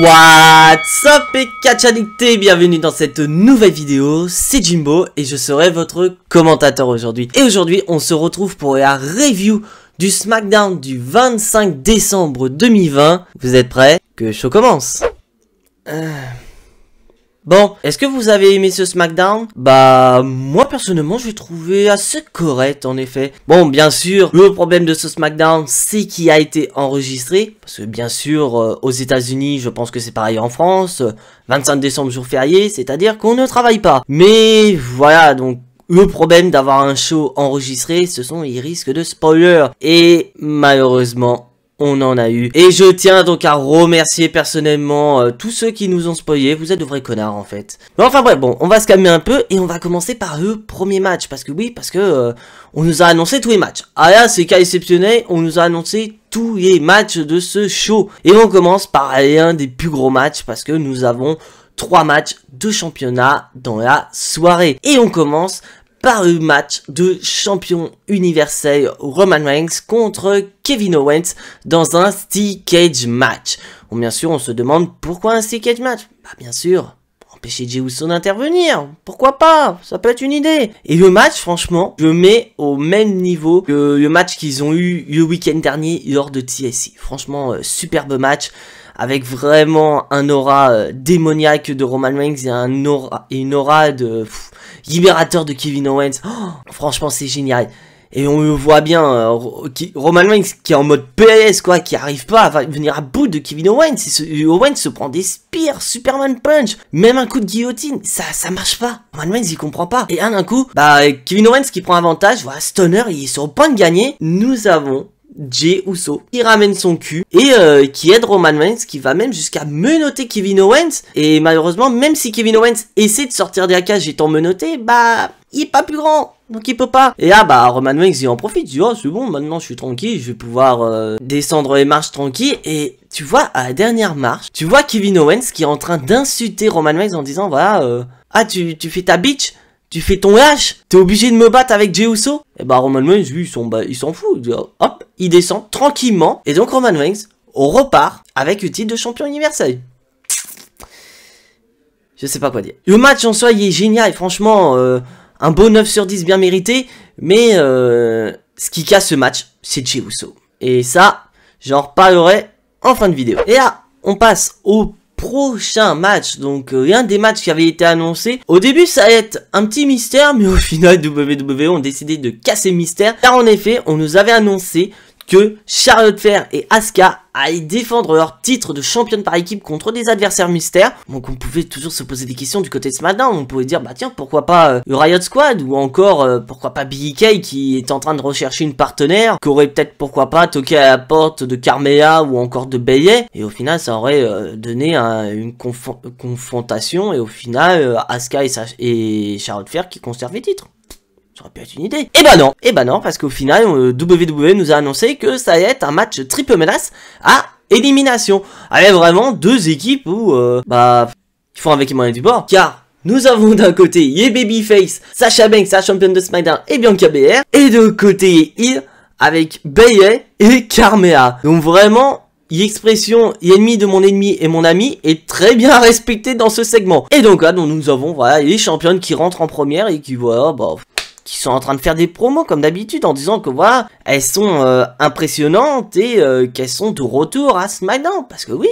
What's up et catch addicté, bienvenue dans cette nouvelle vidéo, c'est Jimbo et je serai votre commentateur aujourd'hui. Et aujourd'hui on se retrouve pour la review du SmackDown du 25 décembre 2020. Vous êtes prêts? Que le show commence. Bon, est-ce que vous avez aimé ce SmackDown? Bah, moi personnellement, je l'ai trouvé assez correct en effet. Bon, bien sûr, le problème de ce SmackDown, c'est qu'il a été enregistré. Parce que bien sûr, aux États-Unis, je pense que c'est pareil en France. 25 décembre, jour férié, c'est-à-dire qu'on ne travaille pas. Mais voilà, donc le problème d'avoir un show enregistré, ce sont les risques de spoiler. Et malheureusement, on en a eu. Et je tiens donc à remercier personnellement tous ceux qui nous ont spoilé. Vous êtes de vrais connards en fait. Mais enfin bref, bon, on va se calmer un peu et on va commencer par le premier match. Parce que oui, on nous a annoncé tous les matchs. Ah là, c'est cas exceptionnel, on nous a annoncé tous les matchs de ce show. Et on commence par un des plus gros matchs parce que nous avons 3 matchs de championnat dans la soirée. Et on commence par le match de champion universel Roman Reigns contre Kevin Owens dans un Steel Cage match. Bon, bien sûr, on se demande pourquoi un Steel Cage match. Bah bien sûr, pour empêcher Jey Uso d'intervenir. Pourquoi pas? Ça peut être une idée. Et le match, franchement, je le mets au même niveau que le match qu'ils ont eu le week-end dernier lors de TLC. Franchement, superbe match. Avec vraiment un aura démoniaque de Roman Reigns et une aura de libérateur de Kevin Owens. Oh, franchement, c'est génial. Et on le voit bien, Roman Reigns qui est en mode PLS, quoi, qui arrive pas à venir à bout de Kevin Owens. Owens se prend des spears, Superman Punch, même un coup de guillotine, ça marche pas. Roman Reigns, il comprend pas. Et d'un coup, bah, Kevin Owens qui prend avantage, voilà, Stunner, il est sur le point de gagner. Nous avons Jey Uso qui ramène son cul et qui aide Roman Reigns, qui va même jusqu'à menotter Kevin Owens. Et malheureusement, même si Kevin Owens essaie de sortir de la cage étant menotté, bah il est pas plus grand, donc il peut pas. Et là bah Roman Reigns il en profite, il dit oh c'est bon, maintenant je suis tranquille, je vais pouvoir descendre les marches tranquille. Et tu vois à la dernière marche, tu vois Kevin Owens qui est en train d'insulter Roman Reigns en disant voilà ah tu fais ta bitch, tu fais ton lâche, t'es obligé de me battre avec Jey Uso. Et bah Roman Reigns, lui, il s'en fout. Il dit, hop, il descend tranquillement. Et donc Roman Reigns, on repart avec le titre de champion universel. Je sais pas quoi dire. Le match en soi, il est génial. Franchement, un beau 9 sur 10 bien mérité. Mais ce qui casse ce match, c'est Jey Uso. Et ça, j'en reparlerai en fin de vidéo. Et là, on passe au prochain match, donc un des matchs qui avait été annoncé. Au début ça allait être un petit mystère, mais au final WWE ont décidé de casser le mystère, car en effet on nous avait annoncé que Charlotte Flair et Asuka allaient défendre leur titre de championne par équipe contre des adversaires mystères. Donc on pouvait toujours se poser des questions du côté de SmackDown. On pouvait dire bah tiens pourquoi pas le Riot Squad, ou encore pourquoi pas Billie Kay qui est en train de rechercher une partenaire, qui aurait peut-être pourquoi pas toqué à la porte de Carmella ou encore de Bayley. Et au final ça aurait donné une confrontation, et au final Asuka et Charlotte Flair qui conservent les titres. Ça aurait pu être une idée. Et bah non, parce qu'au final, WWE nous a annoncé que ça allait être un match triple menace à élimination. Avec vraiment deux équipes où, ils font avec les moyens du bord. Car nous avons d'un côté les Babyface, Sasha Banks, la championne de SmackDown, et Bianca Belair. Et de l'autre côté, Heel avec Bayley et Carmella. Donc vraiment, l'expression l'ennemi de mon ennemi et mon ami est très bien respectée dans ce segment. Et donc là, nous avons voilà les championnes qui rentrent en première et qui voilà, qui sont en train de faire des promos comme d'habitude en disant que voilà, elles sont impressionnantes et qu'elles sont de retour à SmackDown. Parce que oui,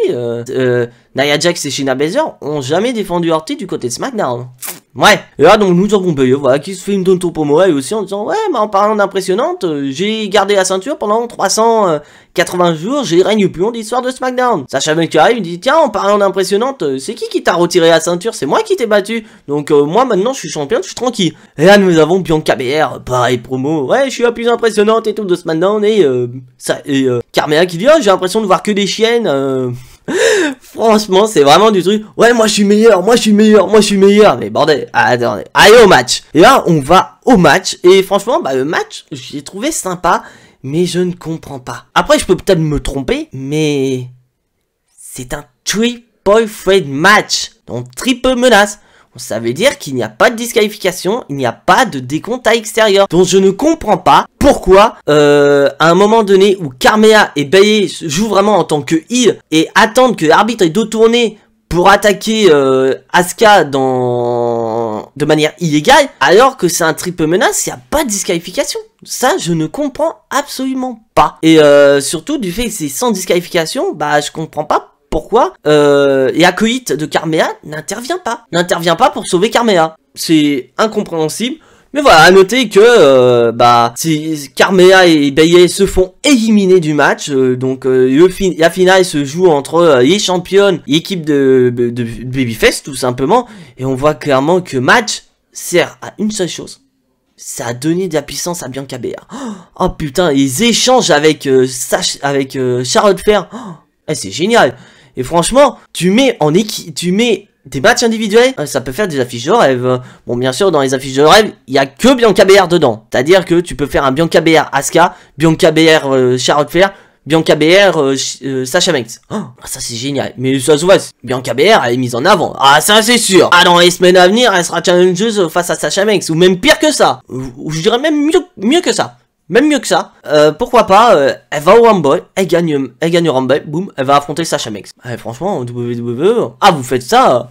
Nia Jax et Shayna Baszler ont jamais défendu leur titre du côté de SmackDown. Ouais, et là donc nous avons Bayley, voilà, qui se fait une tonne promo et aussi en disant ouais, mais en parlant d'impressionnante, j'ai gardé la ceinture pendant 380 jours, j'ai règne le plus long de l'histoire de SmackDown. Sacha Banks qui arrive, il dit tiens, en parlant d'impressionnante, c'est qui t'a retiré la ceinture? C'est moi qui t'ai battu. Donc moi maintenant je suis championne, je suis tranquille. Et là nous avons Bianca Belair, pareil promo, ouais, je suis la plus impressionnante et tout de SmackDown, et Carmella qui dit oh, j'ai l'impression de voir que des chiennes. Franchement c'est vraiment du truc, ouais moi je suis meilleur, moi je suis meilleur, moi je suis meilleur. Mais bordel, attendez, allez au match. Et là on va au match, et franchement le match j'ai trouvé sympa, mais je ne comprends pas. Après je peux peut-être me tromper, mais c'est un triple threat match, donc triple menace. Ça veut dire qu'il n'y a pas de disqualification, il n'y a pas de décompte à l'extérieur. Donc je ne comprends pas pourquoi à un moment donné où Carmea et Bailey jouent vraiment en tant que heal et attendent que l'arbitre ait dos tourné pour attaquer Asuka de manière illégale, alors que c'est un triple menace, il n'y a pas de disqualification. Ça, je ne comprends absolument pas. Et surtout, du fait que c'est sans disqualification, bah je comprends pas pourquoi Yakoït de Carmea n'intervient pas pour sauver Carmea. C'est incompréhensible. Mais voilà, à noter que Carmea et Bailey se font éliminer du match. Donc la finale se joue entre les championnes, l'équipe de Babyface tout simplement. Et on voit clairement que match sert à une seule chose. Ça a donné de la puissance à Bianca Belair. Oh putain, les échanges avec Charlotte Flair. C'est génial. Et franchement, tu mets des matchs individuels, ça peut faire des affiches de rêve. Bon, bien sûr, dans les affiches de rêve, il n'y a que Bianca Belair dedans. C'est-à-dire que tu peux faire un Bianca Belair Asuka, Bianca Belair Charlotte Flair, Bianca Belair Sasha Banks. Ça c'est génial. Mais ça se voit, Bianca Belair elle est mise en avant. Ah, ça c'est sûr. Ah, dans les semaines à venir, elle sera challengeuse face à Sasha Banks. Ou même pire que ça. Ou je dirais même mieux que ça. Même mieux que ça, pourquoi pas, elle va au Rumble, elle gagne au Rumble, boum, elle va affronter Sasha Banks. Franchement, WWE, vous faites ça,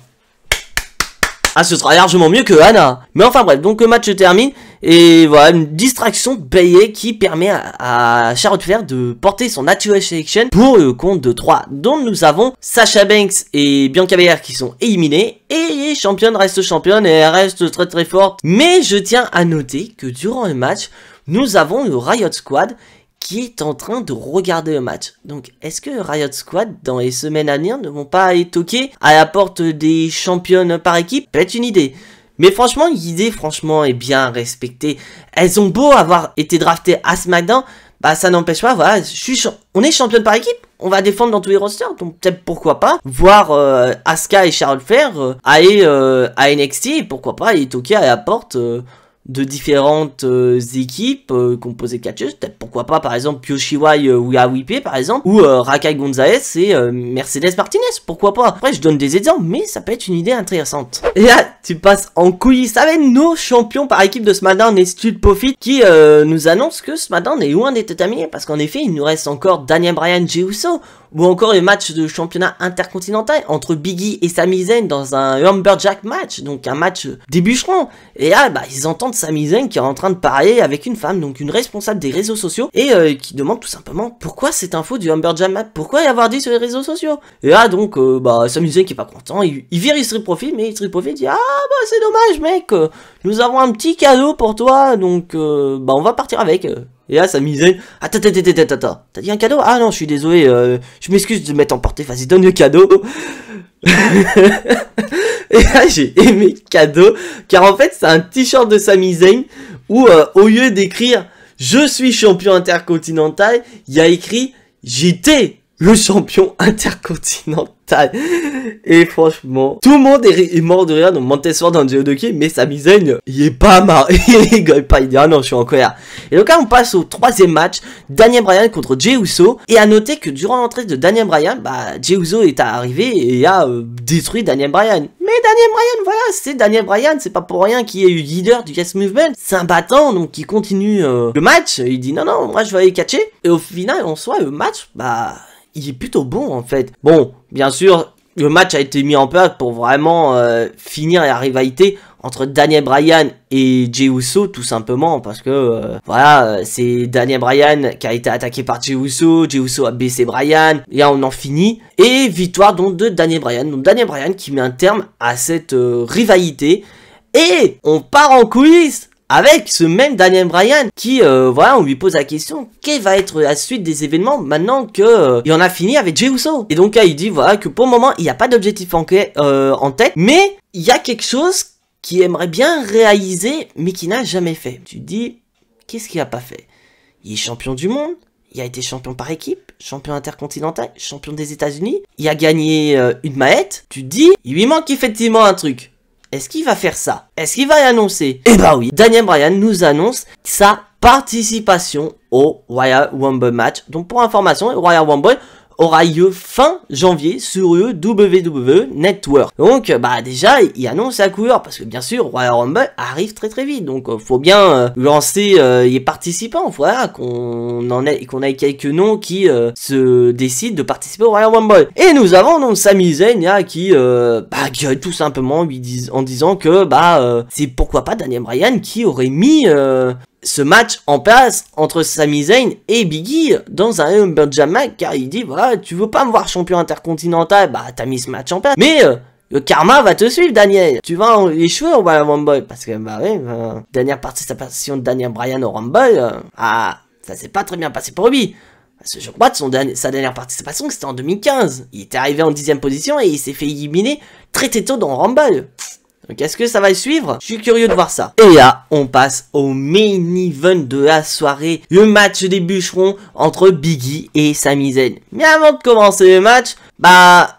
ce sera largement mieux que Anna. Mais enfin bref, donc le match se termine, et voilà, une distraction de Bailey qui permet à Charlotte Flair de porter son Natural Selection pour le compte de 3. Donc nous avons Sasha Banks et Bianca Belair qui sont éliminés, et les championnes restent championnes, et elles restent très très fortes. Mais je tiens à noter que durant le match, nous avons le Riot Squad qui est en train de regarder le match. Donc, est-ce que le Riot Squad, dans les semaines à venir, ne vont pas aller toquer à la porte des championnes par équipe? Peut-être une idée. Mais franchement, l'idée, est bien respectée. Elles ont beau avoir été draftées à SmackDown, ça n'empêche pas, voilà, on est championne par équipe, on va défendre dans tous les rosters, donc peut-être pourquoi pas voir Asuka et Charlotte Flair aller à NXT, et pourquoi pas aller toquer à la porte de différentes équipes composées de catcheuses, peut-être pourquoi pas par exemple Yoshiwai ou Yawipe par exemple, ou Raquel Gonzalez et Mercedes Martinez, pourquoi pas. Après je donne des exemples, mais ça peut être une idée intéressante. Et là tu passes en coulisses avec nos champions par équipe de SmackDown et Street Profit qui nous annoncent que SmackDown est loin d'être terminé, parce qu'en effet il nous reste encore Daniel Bryan, Jey Uso, ou encore les matchs de championnat intercontinental entre Biggie et Sami Zayn dans un Lumberjack match, donc un match des bûcherons. Et là, ils entendent Sami Zayn qui est en train de parler avec une femme, donc une responsable des réseaux sociaux, et qui demande tout simplement pourquoi cette info du Lumberjack match, pourquoi y avoir dit sur les réseaux sociaux. Et là, donc, Sami Zayn qui est pas content, il vire Street Profit, mais Street Profit dit c'est dommage mec, nous avons un petit cadeau pour toi, donc on va partir avec. Et là, Sami Zayn, attends, t'as dit un cadeau? Ah non, je suis désolé, je m'excuse de m'être emporté, vas-y, donne le cadeau. Et là, j'ai aimé le cadeau, car en fait, c'est un t-shirt de Sami Zayn, où au lieu d'écrire « Je suis champion intercontinental », il y a écrit « J'étais le champion intercontinental ». Et franchement, tout le monde est mort de rire, donc Montesfort dans le Geodoki, mais Sami Zayn, il est pas marre, il rigole pas, il dit non, je suis en colère. Et donc là, on passe au troisième match, Daniel Bryan contre Jey Uso, et à noter que durant l'entrée de Daniel Bryan, Jey Uso est arrivé et a détruit Daniel Bryan. Mais Daniel Bryan, voilà, c'est Daniel Bryan, c'est pas pour rien qu'il est leader du Yes Movement, c'est un battant, donc il continue le match, il dit non, moi je vais aller catcher, et au final, en soi, le match, il est plutôt bon en fait. Bon, bien sûr, le match a été mis en place pour vraiment finir la rivalité entre Daniel Bryan et Jey Uso, tout simplement, parce que, c'est Daniel Bryan qui a été attaqué par Jey Uso a baissé Bryan, et là on en finit, et victoire donc de Daniel Bryan, donc Daniel Bryan qui met un terme à cette rivalité, et on part en coulisses avec ce même Daniel Bryan qui, on lui pose la question, quelle va être la suite des événements maintenant que il en a fini avec Jey Uso. Et donc là, il dit, que pour le moment, il n'y a pas d'objectif en tête, mais il y a quelque chose qu'il aimerait bien réaliser, mais qu'il n'a jamais fait. Tu te dis, qu'est-ce qu'il n'a pas fait? Il est champion du monde, il a été champion par équipe, champion intercontinental, champion des États-Unis, il a gagné une maillette. Tu te dis, il lui manque effectivement un truc. Est-ce qu'il va faire ça? Est-ce qu'il va l'annoncer? Eh oui, Daniel Bryan nous annonce sa participation au Royal Rumble match. Donc pour information, le Royal Rumble, aura lieu fin janvier sur le WWE Network. Donc bah déjà il annonce la couleur parce que bien sûr Royal Rumble arrive très très vite, donc faut bien lancer les participants, voilà, qu'on ait quelques noms qui se décident de participer au Royal Rumble. Et nous avons donc Sami Zayn là, qui gueule tout simplement en disant que c'est pourquoi pas Daniel Bryan qui aurait mis ce match en place entre Sami Zayn et Big E dans un Lumberjack match, car il dit voilà, tu veux pas me voir champion intercontinental, bah t'as mis ce match en place, mais le karma va te suivre, Daniel. Tu vas échouer au Royal Rumble parce que dernière participation de Daniel Bryan au Rumble, ça s'est pas très bien passé pour lui. Parce que je crois que sa dernière participation c'était en 2015. Il était arrivé en 10e position et il s'est fait éliminer très tôt dans le Rumble. Donc est-ce que ça va le suivre? Je suis curieux de voir ça. Et là, on passe au main event de la soirée. Le match des bûcherons entre Big E et Sami Zayn. Mais avant de commencer le match,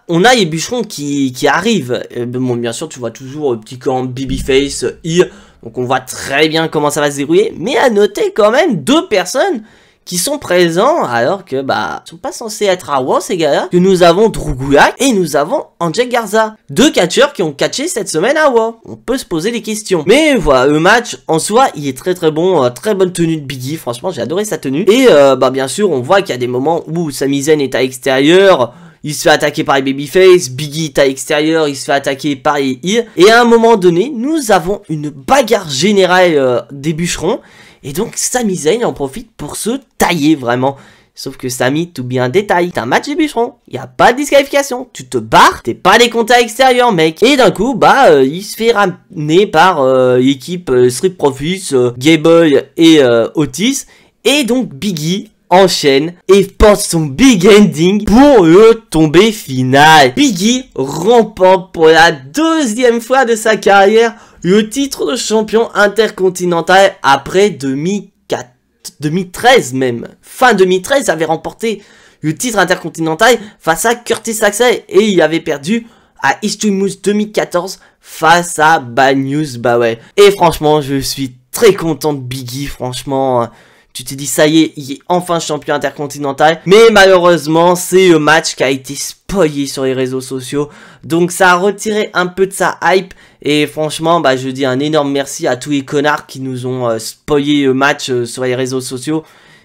on a les bûcherons qui arrivent. Bon, bien sûr, tu vois toujours le petit camp Babyface, Here. Donc on voit très bien comment ça va se dérouler. Mais à noter quand même 2 personnes qui sont présents alors que ils sont pas censés être à Raw ces gars-là, que nous avons Drew Gulak et nous avons Angel Garza, 2 catcheurs qui ont catché cette semaine à Raw. On peut se poser des questions, mais voilà, le match en soi il est très très bon, très bonne tenue de Big E, franchement j'ai adoré sa tenue. Et bien sûr on voit qu'il y a des moments où Sami Zayn est à l'extérieur, il se fait attaquer par les Babyface, Big E est à l'extérieur, il se fait attaquer par les Heel, et à un moment donné nous avons une bagarre générale des bûcherons. Et donc Sami Zayn en profite pour se tailler vraiment. Sauf que Sami, t'oublies un détail. C'est un match de bûcheron. Il n'y a pas de disqualification. Tu te barres, t'es pas décompté à l'extérieur, mec. Et d'un coup, il se fait ramener par l'équipe Street Profits, Gable et Otis. Et donc Big E enchaîne et porte son big ending pour le tombé final. Big E remporte pour la 2e fois de sa carrière le titre de champion intercontinental après 2013 même. Fin 2013, il avait remporté le titre intercontinental face à Curtis Axel et il avait perdu à Extreme Rules 2014 face à Bad News. Ouais. Et franchement, je suis très content de Big E, franchement. Tu t'es dit, ça y est, il est enfin champion intercontinental. Mais malheureusement, c'est le match qui a été spoilé sur les réseaux sociaux. Donc ça a retiré un peu de sa hype. Et franchement, je dis un énorme merci à tous les connards qui nous ont spoilé le match sur les réseaux sociaux.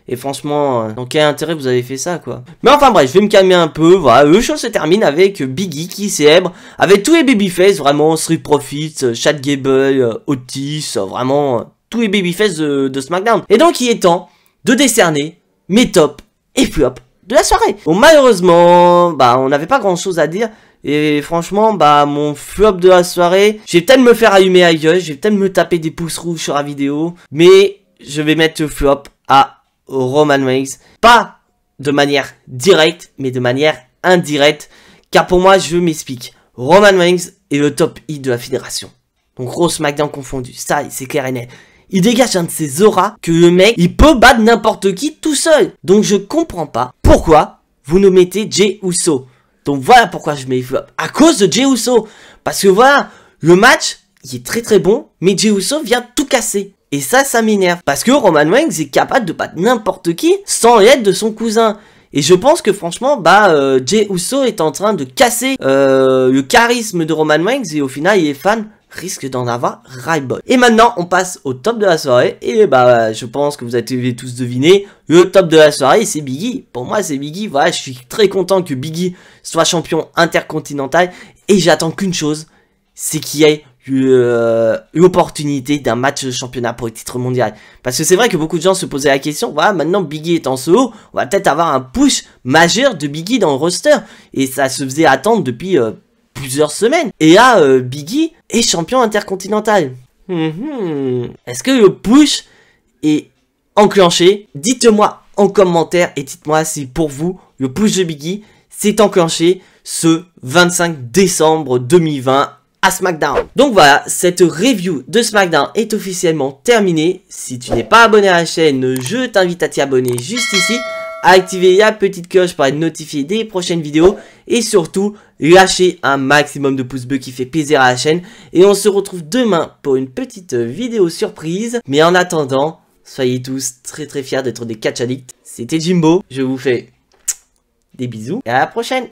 Et franchement, dans quel intérêt vous avez fait ça, quoi? Mais enfin bref, je vais me calmer un peu. Voilà, le show se termine avec Big E qui célèbre avec tous les Babyface, vraiment, Street Profits, Chad Gable, Otis, vraiment tous les Babyface de SmackDown. Et donc il est temps de décerner mes tops et flops de la soirée. Bon, malheureusement, on n'avait pas grand chose à dire. Et franchement, mon flop de la soirée, je vais peut-être me faire allumer la gueule, je vais peut-être me taper des pouces rouges sur la vidéo, mais je vais mettre le flop à Roman Reigns. Pas de manière directe, mais de manière indirecte, car pour moi, je m'explique. Roman Reigns est le top I de la fédération. Donc, Raw, SmackDown confondu, ça, c'est clair et net. Il dégage un de ses auras que le mec, il peut battre n'importe qui tout seul. Donc, je comprends pas pourquoi vous nous mettez Jey Uso. Donc voilà pourquoi je mets flop. À cause de Jey Uso. Parce que voilà, le match, il est très très bon, mais Jey Uso vient tout casser. Et ça m'énerve. Parce que Roman Reigns est capable de battre n'importe qui sans l'aide de son cousin. Et je pense que franchement, Jey Uso est en train de casser le charisme de Roman Reigns. Et au final, les fans risquent d'en avoir ras-le-bol. Et maintenant, on passe au top de la soirée. Et je pense que vous avez tous deviné. Le top de la soirée, c'est Big E. Pour moi, c'est Big E. Voilà, je suis très content que Big E soit champion intercontinental. Et j'attends qu'une chose, c'est qu'il y ait l'opportunité d'un match de championnat pour le titre mondial. Parce que c'est vrai que beaucoup de gens se posaient la question, voilà, maintenant Big E est en solo, on va peut-être avoir un push majeur de Big E dans le roster. Et ça se faisait attendre depuis plusieurs semaines. Et là, Big E est champion intercontinental. Est-ce que le push est enclenché? Dites-moi en commentaire et dites-moi si pour vous, le push de Big E s'est enclenché ce 25 décembre 2020 à SmackDown. Donc voilà, cette review de SmackDown est officiellement terminée. Si tu n'es pas abonné à la chaîne, je t'invite à t'y abonner juste ici, à activer la petite cloche pour être notifié des prochaines vidéos et surtout lâcher un maximum de pouces bleus qui fait plaisir à la chaîne. Et on se retrouve demain pour une petite vidéo surprise. Mais en attendant, soyez tous très très fiers d'être des catch addicts. C'était Jimbo, je vous fais Des bisous et à la prochaine.